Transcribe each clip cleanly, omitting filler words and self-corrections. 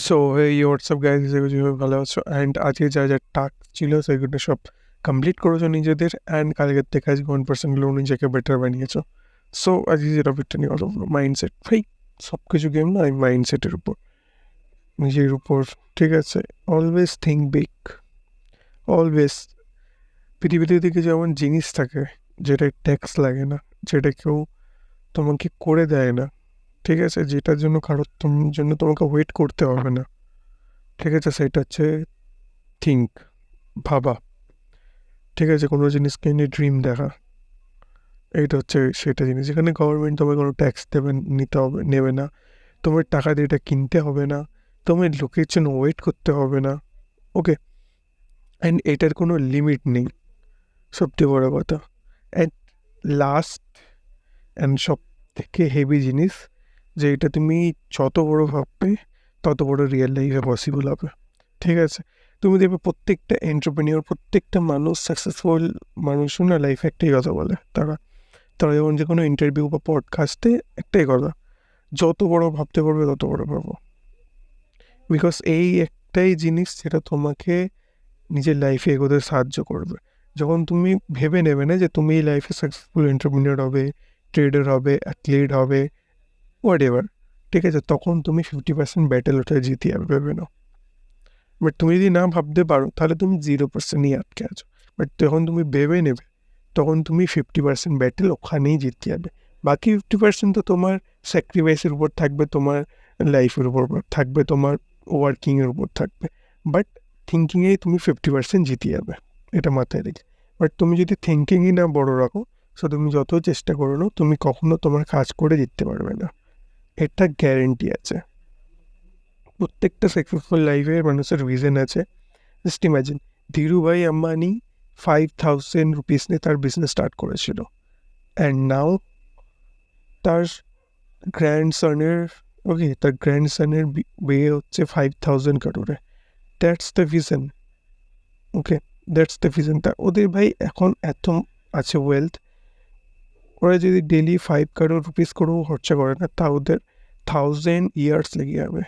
So এই WhatsApp guys যেভাবে ভালো আছো অ্যান্ড আজকে যা যা টাস্ক ছিল সেগুলো সব কমপ্লিট করেছো নিজেদের অ্যান্ড কালকের থেকে আজকে 1% নিজেকে বেটার বানিয়েছো। সো আজকে যে টপিকটা নিয়ে কথা বলবো মাইন্ডসেট। ভাই সব কিছু গেম না এই মাইন্ডসেটের উপর, নিজের উপর। ঠিক আছে, অলওয়েজ থিঙ্ক বিগ, অলওয়েজ। পৃথিবীতে দিকে যেমন জিনিস থাকে যেটা ট্যাক্স লাগে না, যেটা কেউ তোমাকে করে দেয় না, ঠিক আছে, যেটার জন্য কারোর জন্য তোমাকে ওয়েট করতে হবে না, ঠিক আছে, সেটা হচ্ছে থিঙ্ক, ভাবা। ঠিক আছে, কোনো জিনিসকে নিয়ে ড্রিম দেখা, এইটা হচ্ছে সেটা জিনিস যেখানে গভর্নমেন্ট তোমার কোনো ট্যাক্স দেবে, নিতে হবে, নেবে না, তোমার টাকা দিয়ে এটা কিনতে হবে না, তোমার লোকের জন্য ওয়েট করতে হবে না। ওকে, অ্যান্ড এটার কোনো লিমিট নেই, সবথেকে বড় কথা। অ্যান্ড লাস্ট অ্যান্ড সব থেকে হেভি জিনিস, যে এটা তুমি যত বড় ভাববে তত বড় রিয়েল লাইফে পসিবল হবে। ঠিক আছে, তুমি দেখবে প্রত্যেকটা এন্টারপ্রেনিওর, প্রত্যেকটা মানুষ, সাকসেসফুল মানুষও না লাইফে একটাই কথা বলে। তারা তারা যেমন যে কোনো ইন্টারভিউ বা পডকাস্টে একটাই কথা, যত বড় ভাবতে পারবে তত বড় ভাবো। বিকজ এই একটাই জিনিস যেটা তোমাকে নিজের লাইফে এগোতে সাহায্য করবে। যখন তুমি ভেবে নেবে না যে তুমি এই লাইফে সাকসেসফুল এন্টারপ্রেনিওর হবে, ট্রেডার হবে, অ্যাথলিট হবে, হোয়াট এভার, ঠিক আছে, তখন তুমি 50% ব্যাটেল ওটা জিতে যাবে, ভেবে নাও। বাট তুমি যদি না ভাবতে পারো তাহলে তুমি 0%ই আটকে আছো। বাট যখন তুমি ভেবে নেবে তখন তুমি 50% ব্যাটেল ওখানেই জিততে যাবে। বাকি 50% তো তোমার স্যাক্রিফাইসের উপর থাকবে, তোমার লাইফের উপর থাকবে, তোমার ওয়ার্কিংয়ের উপর থাকবে। বাট থিঙ্কিংয়েই তুমি 50% জিতে যাবে, এটা মাথায় রেখে। বাট তুমি যদি থিঙ্কিংই না বড় রাখো, সো তুমি যত চেষ্টা করো না, তুমি কখনো তোমার কাজ করে জিততে পারবে না, এটা গ্যারেন্টি আছে। প্রত্যেকটা সাকসেসফুল লাইফে মানুষের ভিজন আছে। Just imagine, Dhirubhai Ambani 5,000 rupees নিয়ে তার বিজনেস স্টার্ট করেছিল, অ্যান্ড নাও তার গ্র্যান্ডসনের, ওকে, তার গ্র্যান্ডসনের বিয়ে হচ্ছে 5,000 crore। That's the vision. Okay, that's the vision. তা ওদের ভাই এখন এত আছে ওয়েলথ, ওরা যদি ডেলি 5 crore রুপিস করেও খরচা করে না, তা ওদের 1,000 years লেগে যাবে।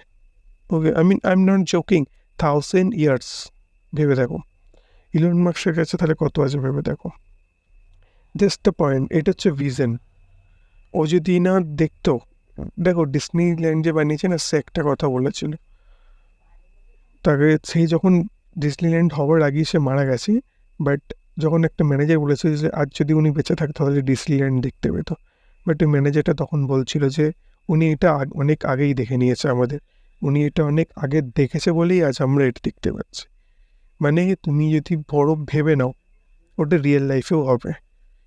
Okay, I am not joking, 1,000 years। ভেবে দেখো ইলন মাস্কের কাছে তাহলে কত আছে, ভেবে দেখো। জাস্ট দ্য পয়েন্ট, এটা হচ্ছে ভিজন। ও যদি না দেখতো, দেখো ডিসনিল্যান্ড যে বানিয়েছে না, সে একটা কথা বলেছিল, তাকে সেই যখন ডিসনিল্যান্ড হওয়ার আগে সে মারা গেছে, বাট যখন একটা ম্যানেজার বলেছে যে আজ যদি উনি বেঁচে থাকতো তাহলে ডিসনিল্যান্ড দেখতে পেতো, বাট ওই ম্যানেজারটা তখন বলছিল যে উনি এটা অনেক আগেই দেখে নিয়েছে আমাদের, উনি এটা অনেক আগে দেখেছে বলেই আজ আমরা এটা দেখতে পাচ্ছি। মানে তুমি যদি বড় ভেবে নাও, ওটা রিয়েল লাইফেও হবে।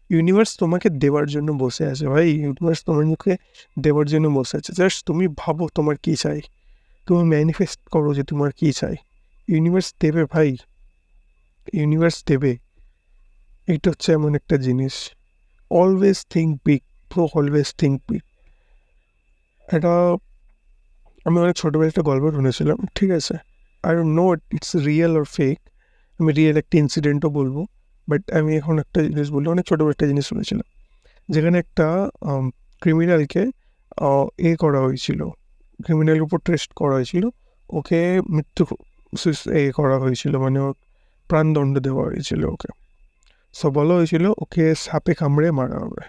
ইউনিভার্স তোমাকে দেওয়ার জন্য বসে আছে ভাই, ইউনিভার্স তোমাকে দেওয়ার জন্য বসে আছে। জাস্ট তুমি ভাবো তোমার কী চাই, তুমি ম্যানিফেস্ট করো যে তোমার কী চাই, ইউনিভার্স দেবে ভাই, ইউনিভার্স দেবে। এইটা হচ্ছে এমন একটা জিনিস, always think big bro, always think big. এটা আমি অনেক ছোটোবেলায় একটা গল্প শুনেছিলাম, ঠিক আছে, I don't know it's real or fake, আমি রিয়েল একটা ইনসিডেন্টও বলবো, বাট আমি এখন একটা জিনিস বলবো। অনেক ছোটোবেলা একটা জিনিস শুনেছিলাম, যেখানে একটা ক্রিমিনালকে করা হয়েছিল, ক্রিমিনালের উপর টেস্ট করা হয়েছিল, ওকে মৃত্যু করা হয়েছিল, মানে ওর প্রাণদণ্ড দেওয়া হয়েছিল ওকে। সো বলা হয়েছিল ওকে সাপে কামড়ে মারা হবে।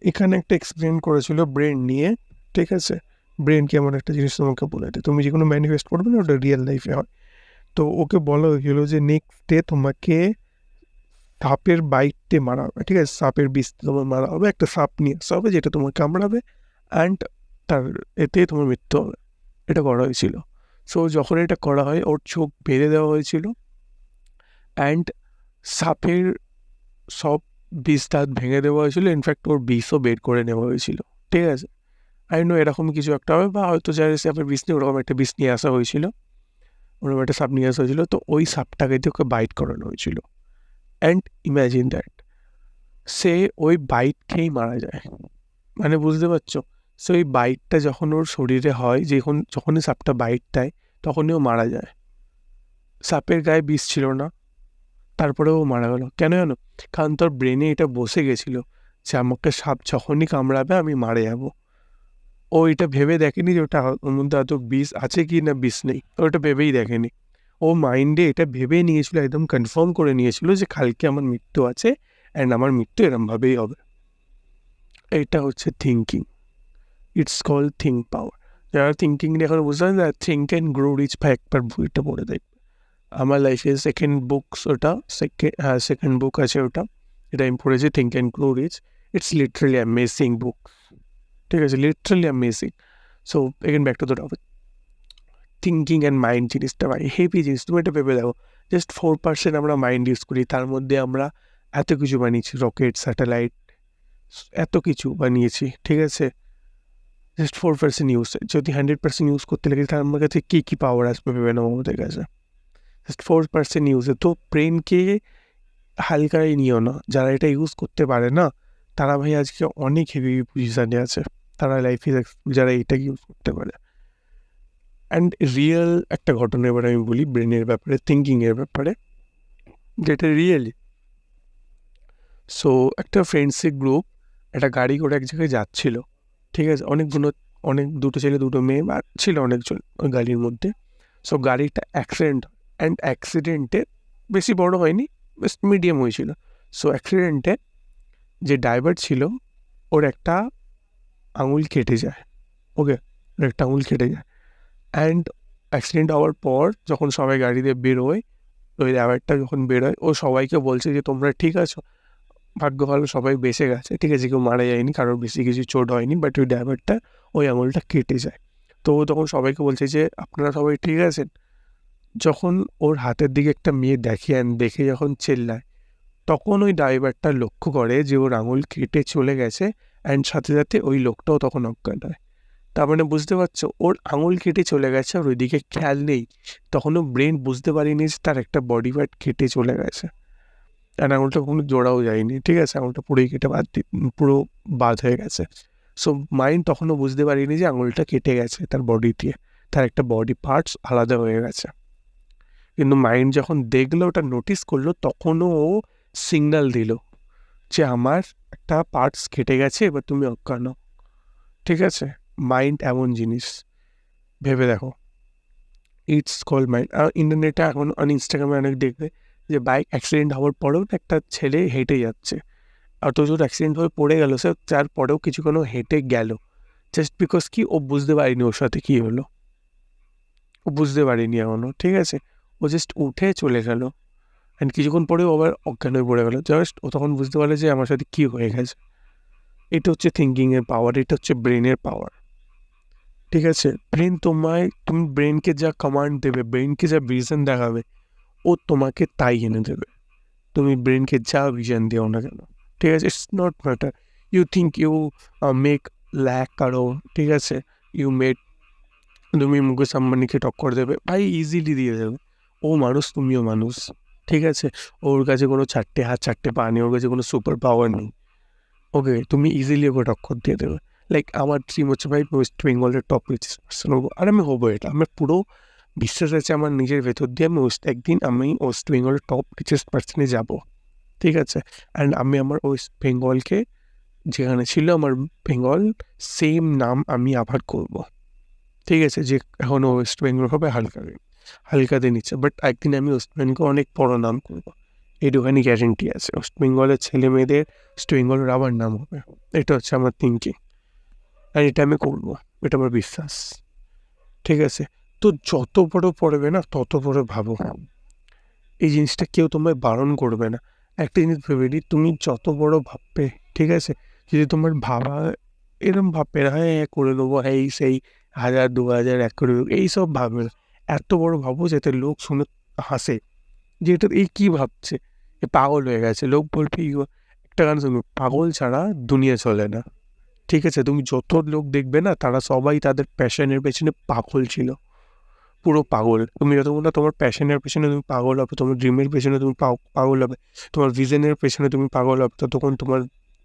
এখানে একটা এক্সপ্লেন করেছিল ব্রেন নিয়ে, ঠিক আছে, ব্রেন কি এমন একটা জিনিস তোমাকে বলে দেয়, তুমি যে কোনো ম্যানিফেস্ট করবে না ওটা রিয়েল লাইফে হয়। তো ওকে বলা হয়েছিল যে নেক্সট ডে তোমাকে সাপের বাইটে মারা হবে, ঠিক আছে, সাপের বিষ তোমার মারা হবে, একটা সাপ নিয়ে আসা হবে যেটা তোমার কামড়াবে, অ্যান্ড তার এতে তোমার মৃত্যু হবে। এটা করা হয়েছিল। সো যখন এটা করা হয় ওর চোখ বেঁধে দেওয়া হয়েছিল, অ্যান্ড সাপের সব বিষ দাঁত ভেঙে দেওয়া হয়েছিল, ইনফ্যাক্ট ওর বিষও বের করে নেওয়া হয়েছিল, ঠিক আছে। আই নো এরকম কিছু একটা হবে, বা হয়তো যারা সাপের বিষ নিয়ে ওরকম একটা বিষ নিয়ে আসা হয়েছিল, ওরকম একটা সাপ নিয়ে আসা হয়েছিল, তো ওই সাপটাকে দিয়ে ওকে বাইট করানো হয়েছিল। অ্যান্ড ইম্যাজিন দ্যাট, সে ওই বাইট খেয়েই মারা যায়। মানে বুঝতে পারছো, সো ওই বাইটটা যখন ওর শরীরে হয়, যখনই সাপটা বাইট দেয় তখনই ও মারা যায়। সাপের গায়ে বিষ ছিল না, তারপরেও ও মারা গেল। কেন জানো? কারণ তোর ব্রেনে এটা বসে গেছিলো যে আমাকে সাপ যখনই কামড়াবে আমি মারা যাবো। ও এটা ভেবে দেখেনি যে ওটা ওর মধ্যে এত বিষ আছে কি না বিষ নেই, ও এটা ভেবেই দেখেনি। ও মাইন্ডে এটা ভেবে নিয়েছিল, একদম কনফার্ম করে নিয়েছিল যে কালকে আমার মৃত্যু আছে অ্যান্ড আমার মৃত্যু এরমভাবেই হবে। এটা হচ্ছে থিঙ্কিং, ইটস কল থিঙ্ক পাওয়ার। যারা থিঙ্কিং নিয়ে এখন বুঝতে পারেন না, থিঙ্ক অ্যান্ড গ্রো রিচ ভাই একবার বইটা পড়ে দেখবে। আমার লাইফে সেকেন্ড বুকস ওটা, সেকেন্ড বুক আছে ওটা, এটা আমি পড়েছি, think and grow rich. It's literally amazing book, ঠিক আছে, literally amazing. So again back to the topic, thinking and mind জিনিসটা ভাই হেভি জিনিস। তুমি এটা ভেবে দেখো, জাস্ট 4% আমরা মাইন্ড ইউজ করি, তার মধ্যে আমরা এত কিছু বানিয়েছি, রকেট, স্যাটেলাইট, এত কিছু বানিয়েছি, ঠিক আছে, জাস্ট 4% ইউজ। যদি 100% ইউজ করতে লাগে তার আমার কাছে কী কী পাওয়ার আসবে ভেবে নেবো আমাদের কাছে, জাস্ট 4% ইউজে। তো ব্রেনকে হালকাই নিও না, যারা এটা ইউজ করতে পারে না তারা ভাই আজকে অনেক হেভি পজিশানে আছে, তারা লাইফে যারা এটাকে ইউজ করতে পারে। অ্যান্ড রিয়েল একটা ঘটনা এবার আমি বলি ব্রেনের ব্যাপারে, থিঙ্কিংয়ের ব্যাপারে, যেটা রিয়েলি। সো একটা ফ্রেন্ডসিপ গ্রুপ একটা গাড়ি করে এক জায়গায় যাচ্ছিল, ঠিক আছে, অনেক দুটো ছেলে দুটো মেয়ে বা ছিল অনেকজন ওই গাড়ির মধ্যে। সো গাড়িটা অ্যাক্সিডেন্ট, অ্যান্ড অ্যাক্সিডেন্টে বেশি বড় হয়নি, বেশ মিডিয়াম হয়েছিল। সো অ্যাক্সিডেন্টে যে ড্রাইভার ছিল ওর একটা আঙুল কেটে যায়, ওকে, ওর একটা আঙুল কেটে যায়। অ্যান্ড অ্যাক্সিডেন্ট হওয়ার পর যখন সবাই গাড়িতে বেরোয়, ওই ড্রাইভারটা যখন বেরোয় ও সবাইকে বলছে যে তোমরা ঠিক আছো, ভাগ্য ভালো সবাই বেঁচে গেছে, ঠিক আছে, কেউ মারা যায়নি, কারোর বেশি কিছু চোট হয়নি, বাট ওই ড্রাইভারটা ওই আঙুলটা কেটে যায়। তো ও তখন সবাইকে বলছে যে আপনারা সবাই ঠিক আছেন। যখন ওর হাতের দিকে একটা মেয়ে দেখে অ্যান্ড দেখে যখন চেল্লায়, তখন ওই ড্রাইভারটা লক্ষ্য করে যে ওর আঙুল কেটে চলে গেছে, অ্যান্ড সাথে সাথে ওই লোকটাও তখন অজ্ঞান হয়। তার মানে বুঝতে পারছো, ওর আঙুল কেটে চলে গেছে আর ওইদিকে খেয়াল নেই, তখনও ব্রেন বুঝতে পারিনি যে তার একটা বডি পার্ট কেটে চলে গেছে, অ্যান্ড আঙুলটা কখনো জোড়াও যায়নি, ঠিক আছে, আঙুলটা পুরোই কেটে পুরো বাদ হয়ে গেছে। সো মাইন্ড তখনও বুঝতে পারিনি যে আঙুলটা কেটে গেছে তার বডি দিয়ে, তার একটা বডি পার্টস আলাদা হয়ে গেছে। কিন্তু মাইন্ড যখন দেখলো, ওটা নোটিস করলো, তখনও ও সিগন্যাল দিল যে আমার একটা পার্টস কেটে গেছে, এবার তুমি অজ্ঞান হও, ঠিক আছে। মাইন্ড এমন জিনিস, ভেবে দেখো, ইটস কল মাইন্ড। ইন্টারনেটে এখন ইনস্টাগ্রামে অনেক দেখবে যে বাইক অ্যাক্সিডেন্ট হওয়ার পরেও একটা ছেলে হেঁটে যাচ্ছে, অথচ অ্যাক্সিডেন্ট হয়ে পড়ে গেল, সে তারপরেও কিছুক্ষণ হেঁটে গেল, জাস্ট বিকজ কি ও বুঝতে পারিনি ওর সাথে কী হলো, ও বুঝতে পারিনি এখনও, ঠিক আছে, ও জাস্ট উঠে চলে গেল, অ্যান্ড কিছুক্ষণ পরেও আবার অজ্ঞান হয়ে পড়ে গেল, জাস্ট ও তখন বুঝতে পারলে যে আমার সাথে কী হয়ে গেছে। এটা হচ্ছে থিঙ্কিংয়ের পাওয়ার, এটা হচ্ছে ব্রেনের পাওয়ার, ঠিক আছে। তুমি ব্রেনকে যা কমান্ড দেবে, ব্রেনকে যা ভিশন দেখাবে, ও তোমাকে তাই এনে দেবে, তুমি ব্রেনকে যা ভিশন দিও না কেন, ঠিক আছে, it's not matter. You think you make lack কারো, ঠিক আছে, তুমি মুকেশ আম্বানিকে টক্কর দেবে, ভাই ইজিলি দিয়ে দেবে, ও মানুষ, তুমিও মানুষ, ঠিক আছে, ওর কাছে কোনো চারটে হাত চারটে পা নেই, ওর কাছে কোনো সুপার পাওয়ার নেই, ওকে, তুমি ইজিলি ওকে টক্কর দিয়ে দেবে। লাইক আমার ড্রিম হচ্ছে ভাই ওয়েস্ট বেঙ্গলের টপ রিচেস্ট পার্সন হবো, আর আমি হবো, এটা আমার পুরো বিশ্বাস আছে আমার নিজের ভেতর দিয়ে, একদিন আমি ওয়েস্ট বেঙ্গলের টপ রিচেস্ট পার্সনে যাবো, ঠিক আছে। অ্যান্ড আমি আমার ওয়েস্ট বেঙ্গলকে, যেখানে ছিল আমার বেঙ্গল, সেম নাম আমি আবার করব, ঠিক আছে, যে এখনও ওয়েস্ট বেঙ্গল হবে হালকাতে নিচ্ছে, বাট একদিন আমি ওয়েস্ট বেঙ্গল অনেক বড় নাম করবো, এইটুখানি গ্যারেন্টি আছে। ওয়েস্ট বেঙ্গলের ছেলে মেয়েদের ওয়েস্ট বেঙ্গলের আবার নাম হবে, এটা হচ্ছে আমার থিঙ্কিং, আর এটা আমি করবো, এটা আমার বিশ্বাস, ঠিক আছে। তো যত বড় পড়বে না তত বড় ভাবো, এই জিনিসটা কেউ তোমায় বারণ করবে না। একটা জিনিস ভেবে নিই, তুমি যত বড় ভাববে, ঠিক আছে, যদি তোমার ভাবা এরম ভাববে না, হ্যাঁ করে দেবো, এই সেই 1000 2000 1 কোটি এইসব ভাববে না, এত বড় ভাবো যাতে লোক শুনে হাসে, যে এটা এই কী ভাবছে, এ পাগল হয়ে গেছে, লোক বলবে একটা গান শুনবে, পাগল ছাড়া দুনিয়া চলে না, ঠিক আছে। তুমি যত লোক দেখবে না, তারা সবাই তাদের প্যাশনের পেছনে পাগল ছিল, পুরো পাগল। তুমি যতক্ষণ না তোমার প্যাশনের পেছনে তুমি পাগল হবে, তোমার ড্রিমের পেছনে তুমি পাগল হবে, তোমার ভিশনের পেছনে তুমি পাগল হবে, ততক্ষণ তোমার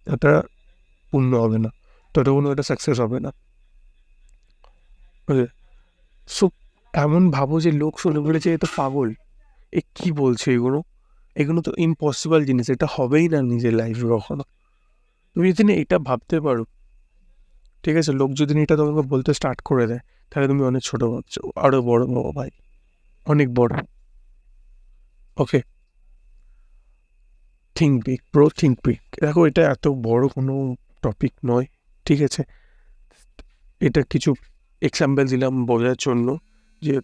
এটা পূর্ণ হবে না, ততক্ষণ ওটা সাকসেস হবে না, বুঝলে। সো এমন ভাবো যে লোক শুনে বলেছে এ তো পাগল, এ কী বলছে এগুলো, এগুলো তো ইম্পসিবল জিনিস, এটা হবেই না নিজের লাইফে কখনো। তুমি যদি না এটা ভাবতে পারো, ঠিক আছে? লোক যদি এটা তোমাকে বলতে স্টার্ট করে দেয়, তাহলে তুমি অনেক ছোটো ভাবছো, আরও বড় ভাবো ভাই, অনেক বড়। Okay, think big bro, think big. দেখো, এটা এত বড় কোনো টপিক নয়, ঠিক আছে? এটা কিছু এক্সাম্পল দিলাম বোঝার জন্য যে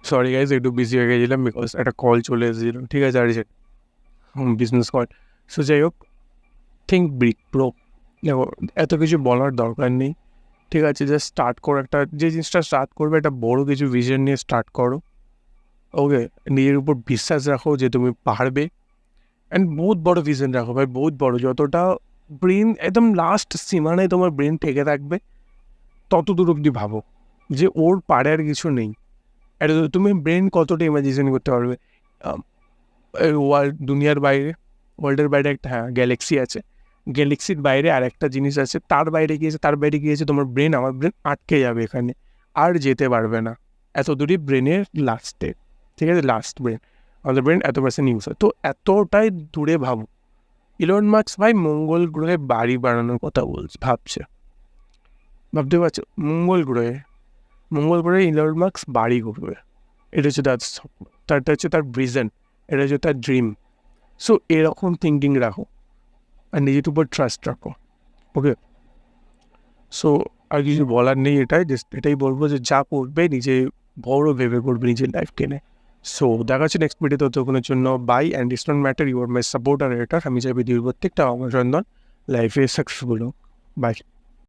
সরি গাইজ, একটু বিজি হয়ে গেছিলাম বিকজ একটা কল চলে এসেছিলো, ঠিক আছে? আর বিজনেস কল। সো যাই হোক, থিঙ্ক বিগ ব্রো। দেখো, এত কিছু বলার দরকার নেই, ঠিক আছে? জাস্ট স্টার্ট করো, একটা যে জিনিসটা স্টার্ট করবে একটা বড় কিছু ভিশন নিয়ে স্টার্ট করো। ওকে, নিজের উপর বিশ্বাস রাখো যে তুমি পারবে, অ্যান্ড বহুত বড় ভিশন রাখো ভাই, বহুত বড়। যতটা ব্রেন একদম লাস্ট সীমানায় তোমার ব্রেন থেকে থাকবে, তত দূর অব্দি ভাবো যে ওর পারে আর কিছু নেই। এটা তুমি ব্রেন কতটা ইমাজিনেশন করতে পারবে? ওয়ার্ল্ড, দুনিয়ার বাইরে, ওয়ার্ল্ডের বাইরে একটা, হ্যাঁ, গ্যালাক্সি আছে, গ্যালাক্সির বাইরে আর একটা জিনিস আছে, তার বাইরে গিয়েছে, তার বাইরে গিয়েছে তোমার ব্রেন, আমার ব্রেন আটকে যাবে এখানে, আর যেতে পারবে না। এত দূরই ব্রেনের লাস্টে, ঠিক আছে? লাস্ট ব্রেন, আমাদের ব্রেন এত পার্সেন্ট ইউজ হয়, তো এতটাই দূরে ভাবো। ইলন মাস্ক ভাই মঙ্গল গ্রহে বাড়ি বানানোর কথা ভাবছে, ভাবতে পারছো? মঙ্গল গ্রহে ইলন মাস্ক বাড়ি করবে, এটা হচ্ছে তার স্বপ্ন, তারটা হচ্ছে তার ভিশন, এটা হচ্ছে তার ড্রিম। সো এরকম থিঙ্কিং রাখো আর নিজের উপর ট্রাস্ট রাখো। ওকে, সো আর কিছু বলার নেই, এটাই বলবো যে যা করবে নিজে বড় ভেবে করবে নিজের লাইফকে নিয়ে। সো দেখা হচ্ছে নেক্সট ভিডিও, ততক্ষণের জন্য bye, and it's not matter, you are my supporter এটার, আমি চাইবি দুই প্রত্যেকটা আমার চন্দন লাইফে সাকসেসফুল হোক। বাই।